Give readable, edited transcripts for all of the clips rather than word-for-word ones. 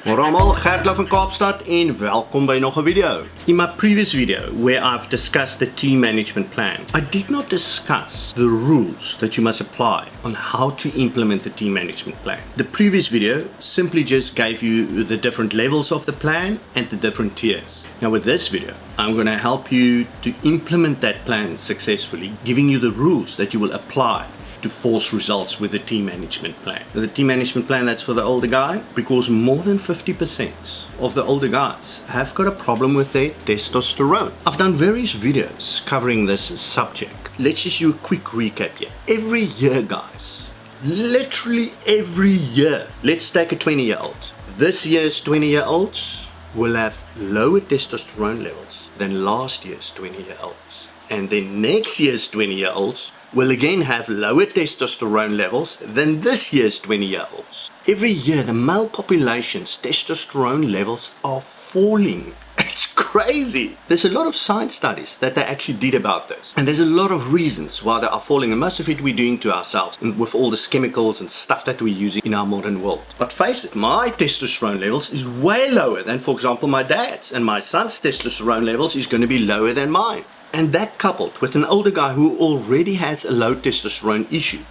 Hallo allemaal, Gert Louw van Kaapstad en welkom by nog 'n video. In my previous video where I've discussed the team management plan, I did not discuss the rules that you must apply on how to implement the team management plan. The previous video simply just gave you the different levels of the plan and the different tiers. Now with this video, I'm going to help you to implement that plan successfully, giving you the rules that you will apply to force results with the team management plan. The team management plan, that's for the older guy, because more than 50% of the older guys have got a problem with their testosterone. I've done various videos covering this subject. Let's just do a quick recap here. Every year, guys, literally every year, let's take a 20-year-old. This year's 20-year-olds will have lower testosterone levels than last year's 20-year-olds. And then next year's 20-year-olds will again have lower testosterone levels than this year's 20-year-olds. Every year, the male population's testosterone levels are falling. It's crazy. There's a lot of science studies that they actually did about this. And there's a lot of reasons why they are falling. And most of it we're doing to ourselves, and with all these chemicals and stuff that we're using in our modern world. But face it, my testosterone levels is way lower than, for example, my dad's. And my son's testosterone levels is going to be lower than mine. And that coupled with an older guy who already has a low testosterone issue,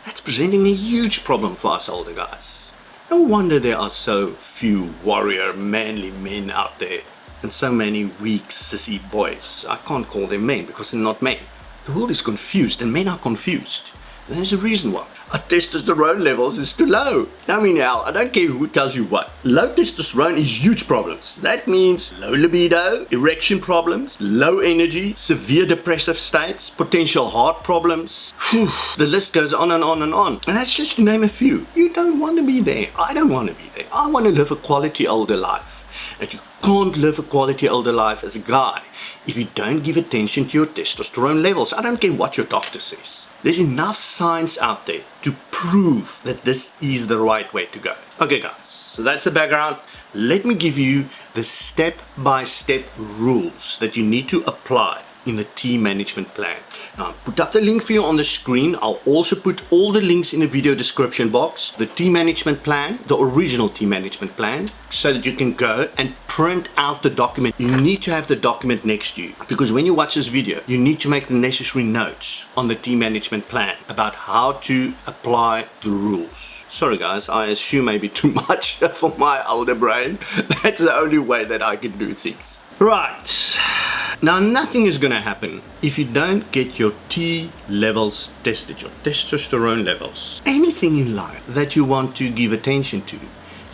that's presenting a huge problem for us older guys. No wonder there are so few warrior, manly men out there and so many weak, sissy boys. I can't call them men because they're not men. The world is confused and men are confused. And there's a reason why. Our testosterone levels is too low. I mean, hell, I don't care who tells you what. Low testosterone is huge problems. That means low libido, erection problems, low energy, severe depressive states, potential heart problems. Whew, the list goes on and on and on. And that's just to name a few. You don't want to be there. I don't want to be there. I want to live a quality older life. And you can't live a quality older life as a guy if you don't give attention to your testosterone levels. I don't care what your doctor says. There's enough science out there to prove that this is the right way to go. Okay guys, so that's the background. Let me give you the step-by-step rules that you need to apply in the team management plan. Now, I'll put up the link for you on the screen. I'll also put all the links in the video description box. The team management plan, the original team management plan, so that you can go and print out the document. You need to have the document next to you, because when you watch this video, you need to make the necessary notes on the team management plan about how to apply the rules. Sorry guys, I assume maybe too much for my older brain. That's the only way that I can do things. Right. Now, nothing is going to happen if you don't get your T levels tested, your testosterone levels. Anything in life that you want to give attention to,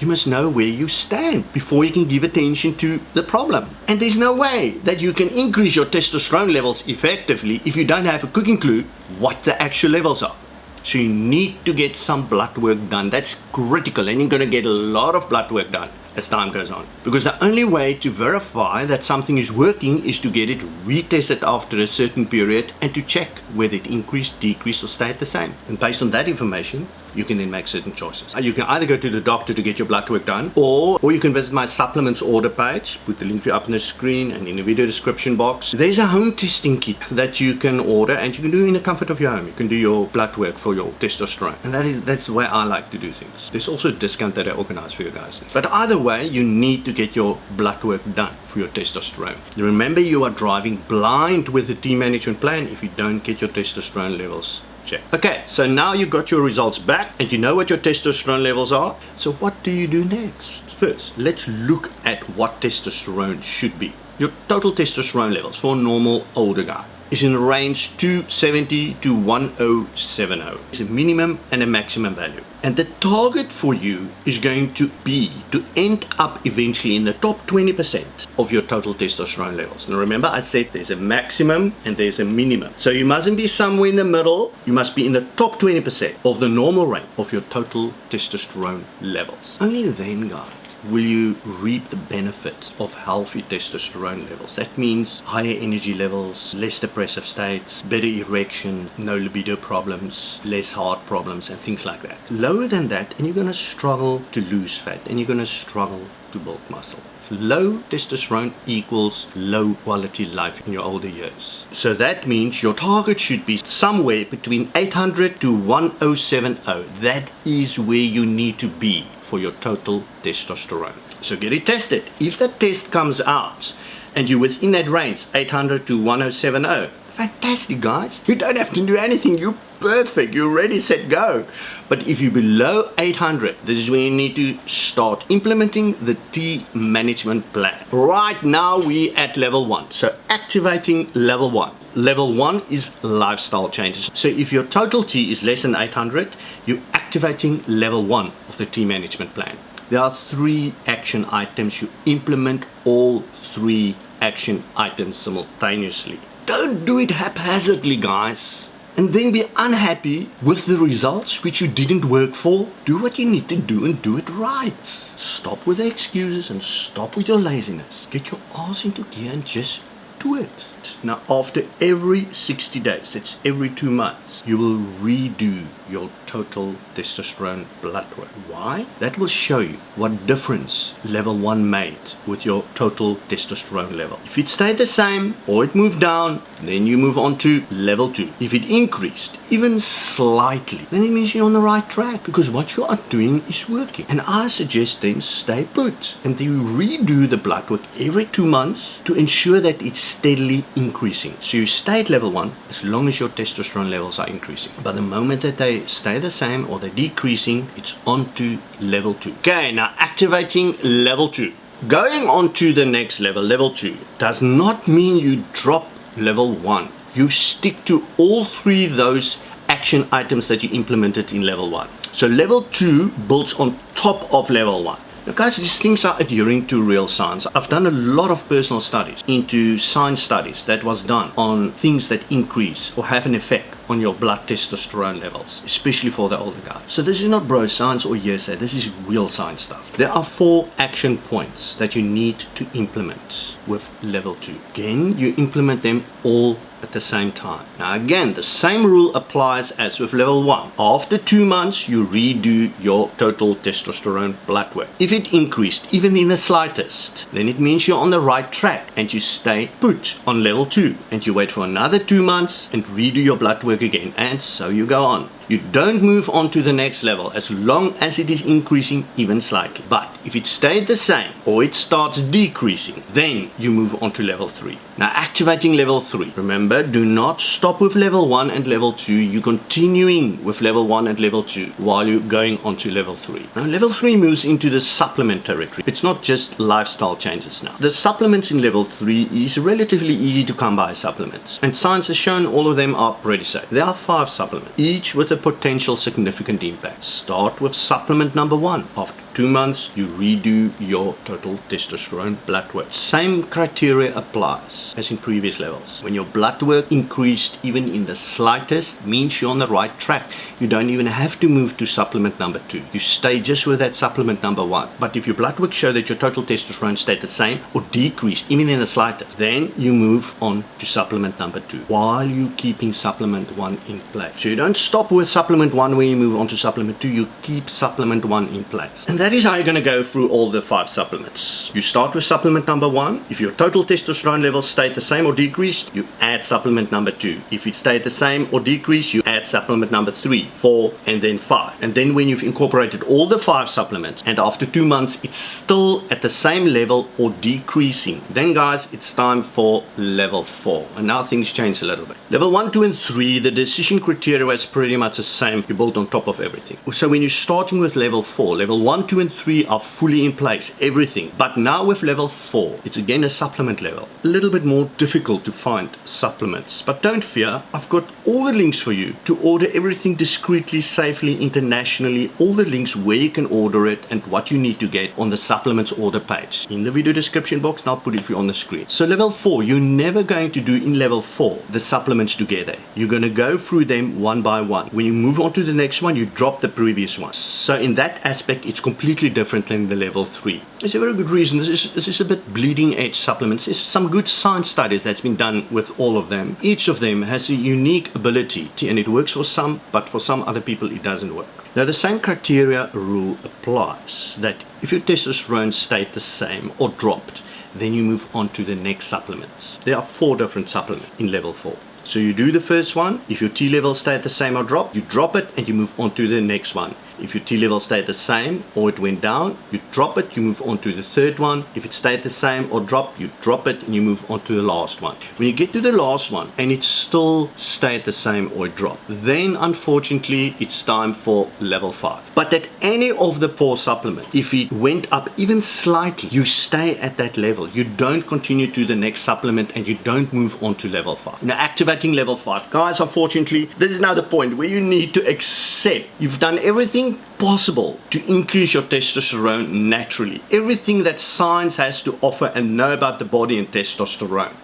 you must know where you stand before you can give attention to the problem. And there's no way that you can increase your testosterone levels effectively if you don't have a cooking clue what the actual levels are. So you need to get some blood work done. That's critical, and you're going to get a lot of blood work done as time goes on. Because the only way to verify that something is working is to get it retested after a certain period and to check whether it increased, decreased, or stayed the same. And based on that information, you can then make certain choices. You can either go to the doctor to get your blood work done, or you can visit my supplements order page. Put the link for you up on the screen and in the video description box. There's a home testing kit that you can order, and you can do it in the comfort of your home. You can do your blood work for your testosterone. And that's the way I like to do things. There's also a discount that I organize for you guys. But either way, you need to get your blood work done for your testosterone. Remember, you are driving blind with the team management plan if you don't get your testosterone levels checked. Okay, so now you got your results back and you know what your testosterone levels are. So what do you do next? First, let's look at what testosterone should be. Your total testosterone levels for a normal older guy is in the range 270 to 1070. It's a minimum and a maximum value. And the target for you is going to be to end up eventually in the top 20% of your total testosterone levels. And remember, I said there's a maximum and there's a minimum. So you mustn't be somewhere in the middle. You must be in the top 20% of the normal range of your total testosterone levels. Only then, guys, will you reap the benefits of healthy testosterone levels. That means higher energy levels, less depressive states, better erection, no libido problems, less heart problems, and things like that. Low lower than that, and you're going to struggle to lose fat, and you're going to struggle to build muscle. Low testosterone equals low quality life in your older years. So that means your target should be somewhere between 800 to 1070. That is where you need to be for your total testosterone. So get it tested. If that test comes out and you're within that range, 800 to 1070, fantastic, guys. You don't have to do anything. You're perfect. You're ready, set, go. But if you're below 800, this is when you need to start implementing the T management plan. Right now, we're at level 1. So activating level 1. Level 1 is lifestyle changes. So if your total T is less than 800, you're activating level 1 of the T management plan. There are 3 action items. You implement all 3 action items simultaneously. Don't do it haphazardly, guys, and then be unhappy with the results which you didn't work for. Do what you need to do and do it right. Stop with the excuses and stop with your laziness. Get your ass into gear and just do it. Now, after every 60 days, that's every 2 months, you will redo your total testosterone blood work. Why? That will show you what difference level 1 made with your total testosterone level. If it stayed the same or it moved down, then you move on to level 2. If it increased, even slightly, then it means you're on the right track, because what you are doing is working. And I suggest then stay put and then you redo the blood work every 2 months to ensure that it's steadily increasing. So you stay at level 1 as long as your testosterone levels are increasing. But the moment that they stay the same or they're decreasing, it's on to level 2. Okay, now activating level 2. Going on to the next level, level 2, does not mean you drop level 1. You stick to all 3 those action items that you implemented in level 1. So level 2 builds on top of level 1. Now guys, these things are adhering to real science. I've done a lot of personal studies into science studies that was done on things that increase or have an effect on your blood testosterone levels, especially for the older guys. So this is not bro science or hearsay, this is real science stuff. There are 4 action points that you need to implement with level 2. Again, you implement them all at the same time. Now again, the same rule applies as with level 1. After 2 months, you redo your total testosterone blood work. If it increased even in the slightest, then it means you're on the right track and you stay put on level 2. And you wait for another 2 months and redo your blood work again, and so you go on. You don't move on to the next level as long as it is increasing even slightly. But if it stayed the same or it starts decreasing, then you move on to level 3. Now activating level 3. Remember, do not stop with level 1 and level 2. You're continuing with level 1 and level 2 while you're going on to level 3. Now level 3 moves into the supplement territory. It's not just lifestyle changes now. The supplements in level 3 is relatively easy to come by supplements. And science has shown all of them are pretty safe. There are 5 supplements, each with a potential significant impact. Start with supplement number 1. After 2 months, you redo your total testosterone blood work. Same criteria applies as in previous levels. When your blood work increased even in the slightest, means you're on the right track. You don't even have to move to supplement number 2. You stay just with that supplement number 1. But if your blood work showed that your total testosterone stayed the same or decreased even in the slightest, then you move on to supplement number 2 while you keeping supplement 1 in place. So you don't stop with supplement 1 when you move on to supplement 2. You keep supplement 1 in place. And that is how you're going to go through all the 5 supplements. You start with supplement number 1. If your total testosterone levels stayed the same or decreased, you add supplement number 2. If it stayed the same or decreased, you add supplement number 3, 4, and then 5. And then when you've incorporated all the 5 supplements and after 2 months it's still at the same level or decreasing, then guys, it's time for level 4. And now things change a little bit. Level 1, 2, and 3, the decision criteria is pretty much the same. You build on top of everything. So when you're starting with level 4, level 1, 2, and 3 are fully in place, everything. But now with level 4, it's again a supplement level. A little bit more difficult to find supplements. But don't fear, I've got all the links for you to order everything discreetly, safely, internationally. All the links where you can order it and what you need to get on the supplements order page. In the video description box, and I'll put it for you on the screen. So level 4, you're never going to do in level 4 the supplements together. You're going to go through them one by one. When you move on to the next one, you drop the previous one. So in that aspect, it's completely different than the level 3. There's a very good reason. This is a bit bleeding edge supplements. There's some good science studies that's been done with all of them. Each of them has a unique ability and it works for some, but for some other people it doesn't work. Now the same criteria rule applies, that if your testosterone stayed the same or dropped, then you move on to the next supplements. There are 4 different supplements in level 4. So you do the first one. If your T level stayed the same or dropped, you drop it and you move on to the next one. If your T level stayed the same or it went down, you drop it, you move on to the third one. If it stayed the same or dropped, you drop it and you move on to the last one. When you get to the last one and it still stayed the same or it dropped, then unfortunately it's time for level 5. But at any of the 4 supplements, if it went up even slightly, you stay at that level. You don't continue to the next supplement and you don't move on to level 5. Now activating level 5, guys, unfortunately this is now the point where you need to accept you've done everything possible to increase your testosterone naturally. Everything that science has to offer and know about the body and testosterone.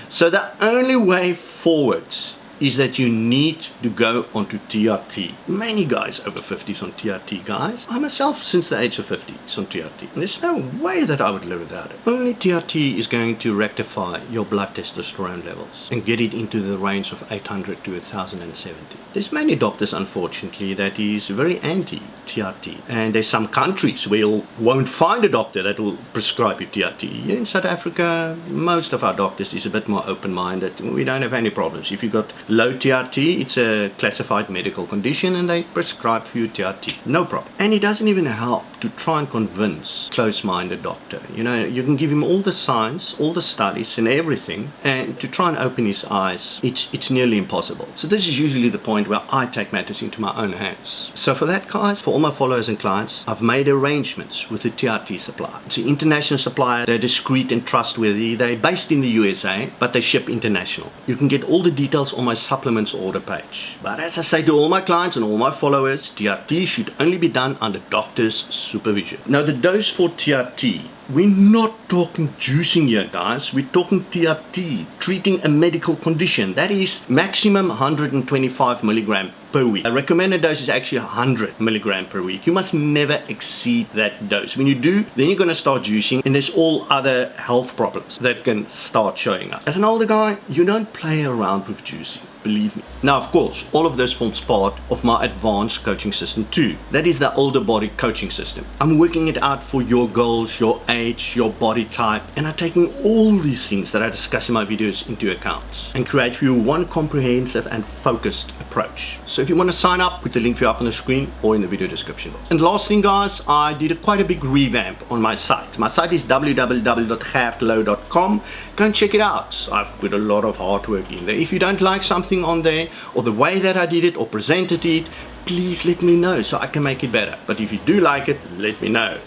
So the only way forwards is that you need to go onto TRT. Many guys over 50s on TRT, guys. I myself, since the age of 50, is on TRT. And there's no way that I would live without it. Only TRT is going to rectify your blood testosterone levels and get it into the range of 800 to 1070. There's many doctors, unfortunately, that is very anti-TRT. And there's some countries where you won't find a doctor that will prescribe you TRT. Here in South Africa, most of our doctors is a bit more open-minded. We don't have any problems. If you've got low TRT, it's a classified medical condition and they prescribe for you TRT. No problem. And it doesn't even help to try and convince close-minded doctor. You know, you can give him all the science, all the studies and everything, and to try and open his eyes, it's nearly impossible. So this is usually the point where I take matters into my own hands. So for that, guys, for all my followers and clients, I've made arrangements with the TRT supplier. It's an international supplier. They're discreet and trustworthy. They're based in the USA, but they ship international. You can get all the details on my supplements order page. But as I say to all my clients and all my followers, TRT should only be done under doctor's supervision. Now the dose for TRT, we're not talking juicing here, guys. We're talking TRT, treating a medical condition. That is maximum 125 milligram per week. A recommended dose is actually 100 milligram per week. You must never exceed that dose. When you do, then you're going to start juicing and there's all other health problems that can start showing up. As an older guy, you don't play around with juicing. Believe me. Now, of course, all of this forms part of my advanced coaching system too. That is the older body coaching system. I'm working it out for your goals, your age, your body type, and I'm taking all these things that I discuss in my videos into account and create for you one comprehensive and focused approach. So if you want to sign up, put the link for you up on the screen or in the video description box. And last thing, guys, I did quite a big revamp on my site. My site is www.gertlouw.com. Go and check it out. I've put a lot of hard work in there. If you don't like something on there or the way that I did it or presented it, please let me know so I can make it better. But if you do like it, let me know.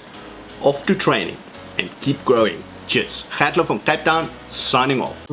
Off to training and keep growing. Cheers. Gert Louw from Cape Town, signing off.